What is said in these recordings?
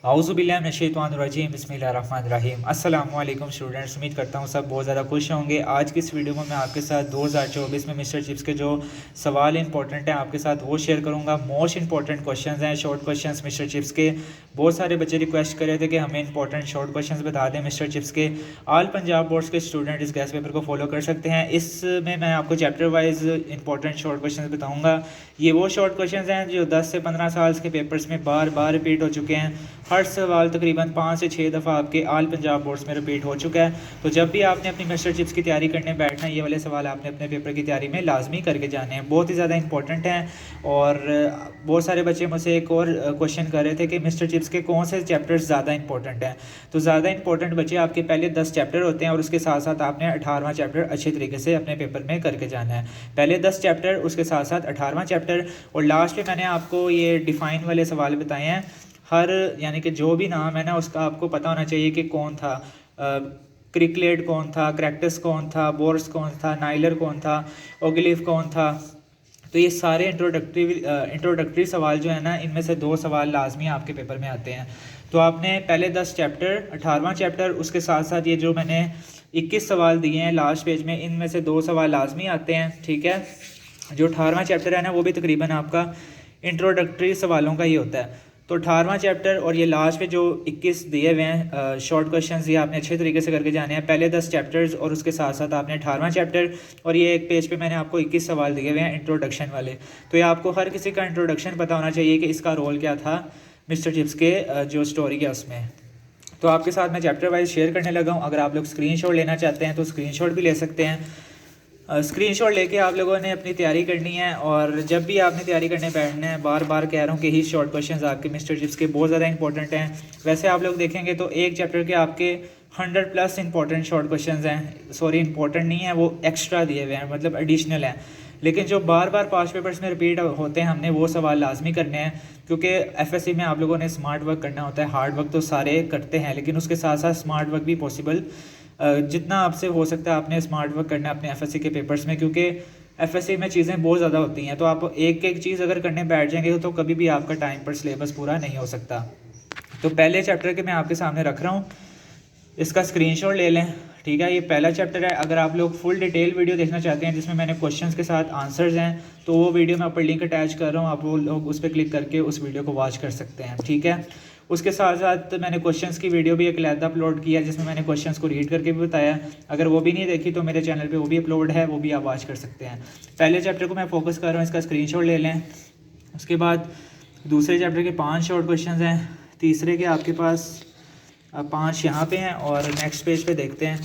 औज़ुबिल्लाहिमिनश्शैतानिर्रजीम बिस्मिल्लाहिर्रहमानिर्रहीम। अस्सलामु अलैकुम स्टूडेंट्स, उम्मीद करता हूँ सब बहुत ज़्यादा खुश होंगे। आज की इस वीडियो में मैं आपके साथ 2024 में मिस्टर चिप्स के जो सवाल इंपॉर्टेंट हैं आपके साथ वो शेयर करूँगा। मोस्ट इंपॉर्टेंट क्वेश्चंस हैं, शॉर्ट क्वेश्चंस मिस्टर चिप्स के। बहुत सारे बच्चे रिक्वेस्ट कर रहे थे कि हमें इंपॉर्टेंट शॉर्ट क्वेश्चंस बता दें मिस्टर चिप्स के। ऑल पंजाब बोर्ड्स के स्टूडेंट इस गैस पेपर को फॉलो कर सकते हैं। इसमें मैं आपको chapter wise important short questions बताऊँगा। ये वो शॉर्ट क्वेश्चंस हैं जो 10 से 15 साल के पेपर्स में बार बार रिपीट हो चुके हैं। हर सवाल तकरीबन 5 से 6 दफ़ा आपके ऑल पंजाब बोर्ड्स में रिपीट हो चुका है। तो जब भी आपने अपनी मिस्टर चिप्स की तैयारी करने बैठना है, ये वाले सवाल आपने अपने पेपर की तैयारी में लाजमी करके जाने हैं। बहुत ही ज़्यादा इंपॉर्टेंट हैं। और बहुत सारे बच्चे मुझसे एक और क्वेश्चन कर रहे थे कि मिस्टर चिप्स के कौन से चैप्टर्स ज़्यादा इंपॉर्टेंट हैं। तो ज़्यादा इंपॉर्टेंट बच्चे आपके पहले 10 चैप्टर होते हैं और उसके साथ साथ आपने 18वां चैप्टर अच्छे तरीके से अपने पेपर में करके जाना है। पहले 10 चैप्टर, उसके साथ साथ 18वां चैप्टर, और लास्ट में मैंने आपको ये डिफ़ाइन वाले सवाल बताए हैं। हर यानी कि जो भी नाम है ना उसका आपको पता होना चाहिए कि कौन था। क्रिकलेट कौन था, क्रैक्टस कौन था, बोर्स कौन था, नाइलर कौन था, ओगिलिफ कौन था। तो ये सारे इंट्रोडक्टरी सवाल जो है ना, इनमें से 2 सवाल लाजमी आपके पेपर में आते हैं। तो आपने पहले 10 चैप्टर, 18वां चैप्टर, उसके साथ साथ ये जो मैंने 21 सवाल दिए हैं लास्ट पेज में, इनमें से 2 सवाल लाजमी आते हैं। ठीक है, जो 18वां चैप्टर है ना वो भी तकरीबन आपका इंट्रोडक्टरी सवालों का ही होता है। तो 18वां चैप्टर और ये लास्ट में जो 21 दिए हुए हैं शॉर्ट क्वेश्चंस, ये आपने अच्छे तरीके से करके जाने हैं। पहले 10 चैप्टर्स और उसके साथ साथ आपने 18वां चैप्टर, और ये एक पेज पे मैंने आपको 21 सवाल दिए हुए हैं इंट्रोडक्शन वाले। तो ये आपको हर किसी का इंट्रोडक्शन पता होना चाहिए कि इसका रोल क्या था मिस्टर चिप्स के जो स्टोरी है उसमें। तो आपके साथ मैं चैप्टर वाइज शेयर करने लगा हूँ। अगर आप लोग स्क्रीनशॉट लेना चाहते हैं तो स्क्रीनशॉट भी ले सकते हैं। स्क्रीनशॉट लेके आप लोगों ने अपनी तैयारी करनी है। और जब भी आपने तैयारी करने बैठना है, बार बार कह रहा हूँ कि ही शॉर्ट क्वेश्चंस आपके मिस्टर चिप्स के बहुत ज़्यादा इंपॉर्टेंट हैं। वैसे आप लोग देखेंगे तो एक चैप्टर के आपके 100+ इंपॉर्टेंट शॉर्ट क्वेश्चंस हैं। सॉरी, इंपॉर्टेंट नहीं है, वो एक्स्ट्रा दिए हुए हैं, मतलब एडिशनल हैं। लेकिन जो बार बार पास्ट पेपर्स में रिपीट होते हैं, हमने वो सवाल लाजमी करने हैं। क्योंकि एफएससी में आप लोगों ने स्मार्ट वर्क करना होता है। हार्ड वर्क तो सारे करते हैं, लेकिन उसके साथ साथ स्मार्ट वर्क भी पॉसिबल, जितना आपसे हो सकता है आपने स्मार्ट वर्क करना है अपने एफएससी के पेपर्स में। क्योंकि एफएससी में चीज़ें बहुत ज़्यादा होती हैं, तो आप एक एक चीज़ अगर करने बैठ जाएंगे तो कभी भी आपका टाइम पर सिलेबस पूरा नहीं हो सकता। तो पहले चैप्टर के मैं आपके सामने रख रहा हूँ, इसका स्क्रीनशॉट ले लें। ठीक है, ये पहला चैप्टर है। अगर आप लोग फुल डिटेल वीडियो देखना चाहते हैं जिसमें मैंने क्वेश्चंस के साथ आंसर्स हैं, तो वो वीडियो मैं ऊपर लिंक अटैच कर रहा हूँ, आप वो लोग उस पर क्लिक करके उस वीडियो को वॉच कर सकते हैं। ठीक है, उसके साथ साथ मैंने क्वेश्चंस की वीडियो भी एक अलग अपलोड किया जिसमें मैंने क्वेश्चंस को रीड करके भी बताया। अगर वो भी नहीं देखी तो मेरे चैनल पे वो भी अपलोड है, वो भी आप वॉच कर सकते हैं। पहले चैप्टर को मैं फोकस कर रहा हूँ, इसका स्क्रीनशॉट ले लें। उसके बाद दूसरे चैप्टर के 5 शॉर्ट क्वेश्चन हैं, तीसरे के आपके पास 5 यहाँ पे हैं, और नेक्स्ट पेज पे देखते हैं।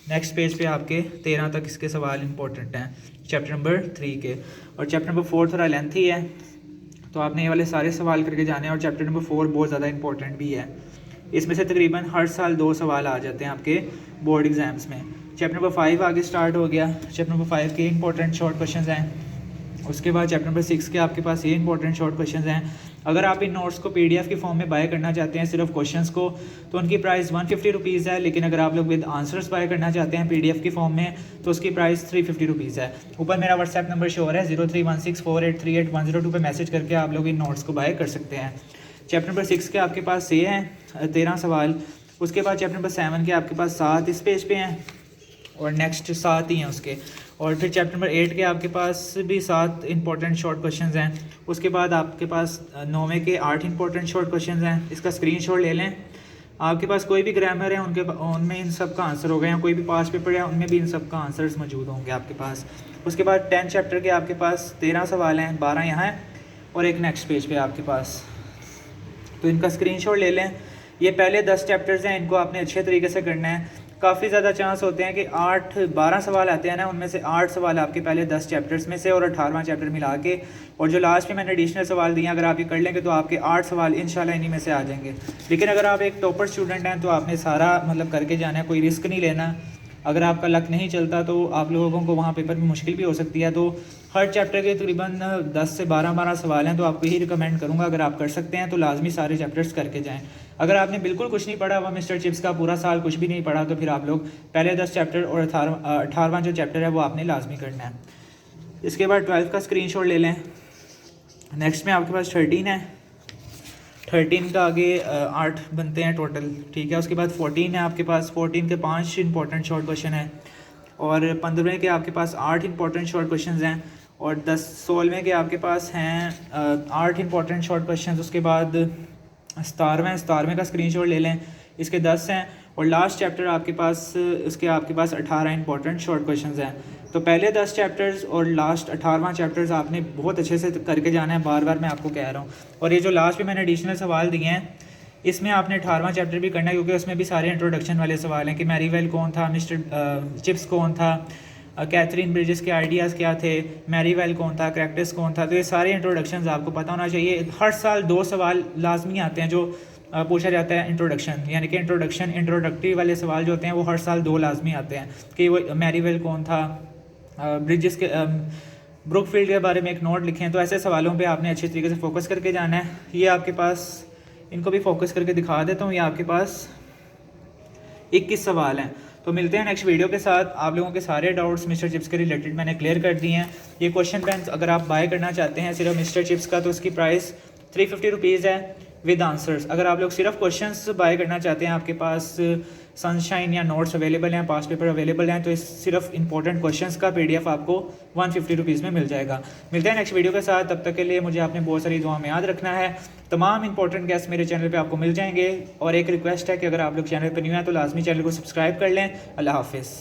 नेक्स्ट पेज पे आपके 13 तक इसके सवाल इंपॉर्टेंट हैं चैप्टर नंबर 3 के। और चैप्टर नंबर 4 थोड़ा लेंथी है, तो आपने ये वाले सारे सवाल करके जाने हैं। और चैप्टर नंबर 4 बहुत ज़्यादा इंपॉर्टेंट भी है। इसमें से तकरीबन हर साल 2 सवाल आ जाते हैं आपके बोर्ड एग्जाम्स में। चैप्टर नंबर 5 आगे स्टार्ट हो गया। चैप्टर नंबर 5 के इंपॉर्टेंट शॉर्ट क्वेश्चन हैं। उसके बाद चैप्टर नंबर 6 के आपके पास ये इंपॉर्टेंट शॉर्ट क्वेश्चंस हैं। अगर आप इन नोट्स को पीडीएफ की फॉर्म में बाय करना चाहते हैं सिर्फ क्वेश्चंस को, तो उनकी प्राइस 150 रुपीज़ है। लेकिन अगर आप लोग विद आंसर्स बाय करना चाहते हैं पीडीएफ की फॉर्म में, तो उसकी प्राइस 350 रुपीज़ है। ऊपर मेरा व्हाट्सएप नंबर शो है 03164838 पे मैसेज करके आप लोग इन नोट्स को बाय कर सकते हैं। चैप्टर नंबर 6 के आपके पास ये हैं 13 सवाल। उसके बाद चैप्टर नंबर 7 के आपके पास 7 इस पेज पे हैं, और नेक्स्ट 7 ही हैं उसके। और फिर चैप्टर नंबर 8 के आपके पास भी 7 इंपॉर्टेंट शॉर्ट क्वेश्चंस हैं। उसके बाद आपके पास 9वें के 8 इंपॉर्टेंट शॉर्ट क्वेश्चंस हैं। इसका स्क्रीनशॉट ले लें। आपके पास कोई भी ग्रामर है उनमें इन सब का आंसर होगा, या कोई भी पास्ट पेपर है उनमें भी इन सब का आंसर्स मौजूद होंगे आपके पास। उसके बाद 10 चैप्टर के आपके पास 13 सवाल हैं, 12 यहाँ हैं और एक नेक्स्ट पेज पे आपके पास। तो इनका स्क्रीनशॉट ले लें। ये पहले 10 चैप्टर्स हैं, इनको आपने अच्छे तरीके से करना है। काफ़ी ज़्यादा चांस होते हैं कि 12 सवाल आते हैं ना, उनमें से 8 सवाल आपके पहले 10 चैप्टर्स में से और 18वां चैप्टर मिला के, और जो लास्ट में मैंने एडिशनल सवाल दिए अगर आप ये कर लेंगे तो आपके 8 सवाल इंशाल्लाह इन्हीं में से आ जाएंगे। लेकिन अगर आप एक टॉपर स्टूडेंट हैं तो आपने सारा मतलब करके जाना है, कोई रिस्क नहीं लेना। अगर आपका लक नहीं चलता तो आप लोगों को वहाँ पेपर में मुश्किल भी हो सकती है। तो हर चैप्टर के तकरीबन 10 से 12 सवाल हैं, तो आपको यही रिकमेंड करूँगा अगर आप कर सकते हैं तो लाजमी सारे चैप्टर्स करके जाएँ। अगर आपने बिल्कुल कुछ नहीं पढ़ा हुआ, मिस्टर चिप्स का पूरा साल कुछ भी नहीं पढ़ा, तो फिर आप लोग पहले 10 चैप्टर और 18वां जो चैप्टर है वो आपने लाजमी करना है। इसके बाद 12 का स्क्रीनशॉट ले लें। नेक्स्ट में आपके पास 13 है। 13 का आगे 8 बनते हैं टोटल, ठीक है। उसके बाद 14 है आपके पास, 14 के 5 इंपॉर्टेंट शॉर्ट क्वेश्चन हैं, और 15वें के आपके पास 8 इंपॉर्टेंट शॉर्ट क्वेश्चन हैं, और 16वें के आपके पास हैं 8 इंपॉर्टेंट शॉर्ट क्वेश्चन। उसके बाद 17वें का स्क्रीनशॉट ले लें, इसके 10 हैं, और लास्ट चैप्टर आपके पास उसके आपके पास 18 इंपॉर्टेंट शॉर्ट क्वेश्चंस हैं। तो पहले 10 चैप्टर्स और लास्ट 18वां चैप्टर्स आपने बहुत अच्छे से करके जाना है, बार बार मैं आपको कह रहा हूँ। और ये जो लास्ट पे मैंने एडिशनल सवाल दिए हैं, इसमें आपने 18वां चैप्टर भी करना है, क्योंकि उसमें भी सारे इंट्रोडक्शन वाले सवाल हैं कि मैरीवेल कौन था, मिस्टर चिप्स कौन था, कैथरीन ब्रिजेस के आइडियाज़ क्या थे, मैरीवेल कौन था, क्रैक्टिस कौन था। तो ये सारे इंट्रोडक्शंस आपको पता होना चाहिए। हर साल 2 सवाल लाजमी आते हैं जो पूछा जाता है इंट्रोडक्शन, यानी कि इंट्रोडक्टरी वाले सवाल जो होते हैं वो हर साल 2 लाजमी आते हैं कि वो मैरीवेल कौन था, ब्रिजेस के ब्रुकफील्ड के बारे में एक नोट लिखें। तो ऐसे सवालों पे आपने अच्छी तरीके से फोकस करके जाना है। ये आपके पास, इनको भी फोकस करके दिखा देता हूँ, ये आपके पास 21 सवाल हैं। तो मिलते हैं नेक्स्ट वीडियो के साथ। आप लोगों के सारे डाउट्स मिस्टर चिप्स के रिलेटेड मैंने क्लियर कर दिए हैं। ये क्वेश्चन पेन अगर आप बाय करना चाहते हैं सिर्फ मिस्टर चिप्स का, तो उसकी प्राइस 350 रुपीज़ है विद आंसर्स। अगर आप लोग सिर्फ क्वेश्चंस बाय करना चाहते हैं, आपके पास सनशाइन या नोट्स अवेलेबल हैं, पास पेपर अवेलेबल हैं, तो इस सिर्फ इंपॉर्टेंट क्वेश्चंस का PDF आपको 150 रुपीज़ में मिल जाएगा। मिलते हैं नेक्स्ट वीडियो के साथ, तब तक के लिए मुझे आपने बहुत सारी दुआ में याद रखना है। तमाम इंपॉर्टेंट गेस्ट मेरे चैनल पे आपको मिल जाएंगे, और एक रिक्वेस्ट है कि अगर आप लोग चैनल पर न्यू हैं तो लाजमी चैनल को सब्सक्राइब कर लें। अल्लाह हाफिज़।